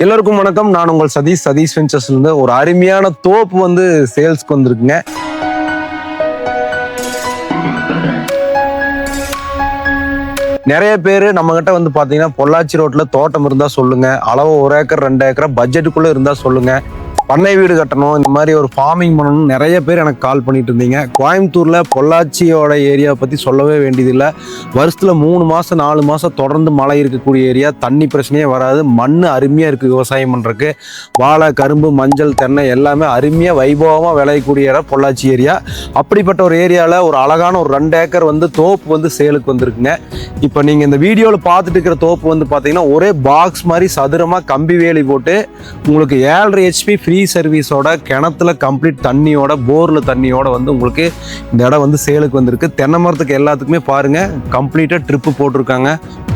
எல்லோருக்கும் வணக்கம். நான் உங்கள் சதீஷ் வெஞ்சர்ஸ்ல இருந்து ஒரு அருமையான தோப்பு வந்து சேல்ஸ்க்கு வந்திருக்குங்க. நிறைய பேர் நம்ம கிட்ட வந்து பாத்தீங்கன்னா பொள்ளாச்சி ரோட்ல தோட்டம் இருந்தா சொல்லுங்க, அளவு 1 ஏக்கர் 2 ஏக்கர் பட்ஜெட்டுக்குள்ள இருந்தா சொல்லுங்க, பண்ணை வீடு கட்டணும், இந்த மாதிரி ஒரு ஃபார்மிங் பண்ணணும், நிறைய பேர் எனக்கு கால் பண்ணிட்டு இருந்தீங்க. கோயம்புத்தூர்ல பொள்ளாச்சியோட ஏரியா பத்தி சொல்லவே வேண்டியதில்லை. வருஷத்துல 3 மாசம் 4 மாசம் தொடர்ந்து மழை இருக்கக்கூடிய ஏரியா, தண்ணி பிரச்சனையே வராது, மண் அருமையா இருக்கு விவசாயம் பண்றதுக்கு. வாழை, கரும்பு, மஞ்சள், தென்னை எல்லாமே அருமையா வைபவமா விளையக்கூடிய இடம் பொள்ளாச்சி ஏரியா. அப்படிப்பட்ட ஒரு ஏரியாவில் ஒரு அழகான ஒரு 2 ஏக்கர் வந்து தோப்பு வந்து சேலுக்கு வந்திருக்குங்க. இப்போ நீங்க இந்த வீடியோவில் பார்த்துட்டு இருக்கிற தோப்பு வந்து பார்த்தீங்கன்னா ஒரே பாக்ஸ் மாதிரி சதுரமா கம்பி வேலி போட்டு உங்களுக்கு 7.5 HP ஃப்ரீ சர்வீஸோட, கிணத்துல கம்ப்ளீட் தண்ணியோட, போர்ல தண்ணியோட வந்து உங்களுக்கு இந்த இடம் வந்து சேலுக்கு வந்திருக்கு. தென்னை மரத்துக்கு எல்லாத்துக்குமே பாருங்க கம்ப்ளீட்டா ட்ரிப்பு போட்டிருக்காங்க.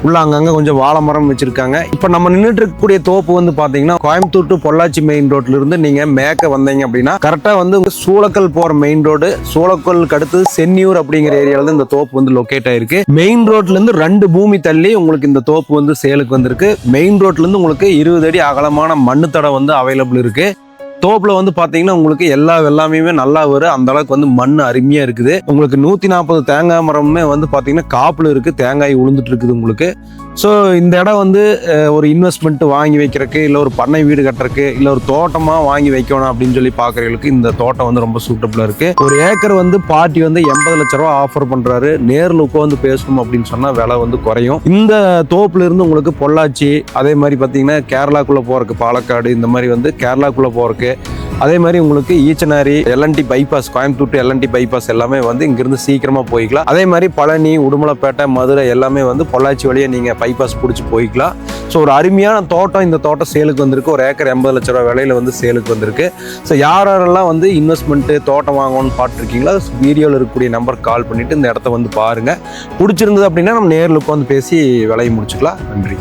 உள்ள அங்கங்க கொஞ்சம் வாழை மரம் வச்சிருக்காங்க. இப்போ நம்ம நின்றுட்டு இருக்கக்கூடிய தோப்பு வந்து பாத்தீங்கன்னா கோயம்புத்தூர் டு பொள்ளாச்சி மெயின் ரோட்ல இருந்து நீங்க மேக்க வந்தீங்க அப்படின்னா கரெக்டா வந்து சூளக்கல் போற மெயின் ரோடு, சூளக்கலுக்கு அடுத்து சென்னியூர் அப்படிங்கிற ஏரியால இந்த தோப்பு வந்து லொக்கேட் ஆயிருக்கு. மெயின் ரோட்ல இருந்து 2 பூமி தள்ளி உங்களுக்கு இந்த தோப்பு வந்து சேலுக்கு வந்திருக்கு. மெயின் ரோட்ல இருந்து உங்களுக்கு 20 அடி அகலமான மண்ணு தடம் வந்து அவைலபிள் இருக்கு. தோப்புல வந்து பாத்தீங்கன்னா உங்களுக்கு எல்லாமே நல்லா வரும். அந்த அளவுக்கு வந்து மண் அருமையா இருக்குது. உங்களுக்கு 140 தேங்காய் மரமே வந்து பாத்தீங்கன்னா காப்புல இருக்கு, தேங்காய் உளுந்துட்டு இருக்குது உங்களுக்கு. ஸோ இந்த இடம் வந்து ஒரு இன்வெஸ்ட்மெண்ட் வாங்கி வைக்கிறதுக்கு, இல்லை ஒரு பண்ணை வீடு கட்டுறதுக்கு, இல்லை ஒரு தோட்டமா வாங்கி வைக்கணும் அப்படின்னு சொல்லி பாக்குறவங்களுக்கு இந்த தோட்டம் வந்து ரொம்ப சூட்டபிளா இருக்கு. ஒரு ஏக்கர் வந்து பார்ட்டி வந்து 80 லட்ச ரூபா ஆஃபர் பண்றாரு. நேரில் உட்காந்து பேசணும் அப்படின்னு சொன்னா விலை வந்து குறையும். இந்த தோப்புல இருந்து உங்களுக்கு பொள்ளாச்சி, அதே மாதிரி பாத்தீங்கன்னா கேரளாக்குள்ள போறதுக்கு பாலக்காடு, இந்த மாதிரி வந்து கேரளாக்குள்ள போறதுக்கு, அதே மாதிரி உங்களுக்கு Eachanari, LNT bypass, Coimbatore to LNT bypass எல்லாமே வந்து இங்கிருந்து சீக்கிரமா போய்க்கலாம். அதே மாதிரி பழனி, உடுமலைப்பேட்டை, மதுரை எல்லாமே வந்து பொள்ளாச்சி வழியா நீங்க பைபாஸ் பிடிச்சி போய்க்கலாம். ஸோ ஒரு அருமையான தோட்டம், இந்த தோட்டம் சேலுக்கு வந்திருக்கு. ஒரு ஏக்கர் 80 லட்ச ரூபா விலையில வந்து சேலுக்கு வந்திருக்கு. ஸோ யாரெல்லாம் வந்து இன்வெஸ்ட்மெண்ட் தோட்டம் வாங்கணும்னு பார்த்துருக்கீங்களா, வீடியோவில் இருக்கக்கூடிய நம்பர் கால் பண்ணிட்டு இந்த இடத்த வந்து பாருங்க. பிடிச்சிருந்தது அப்படின்னா நம்ம நேரில் உட்காந்து பேசி விலையை முடிச்சுக்கலாம். நன்றி.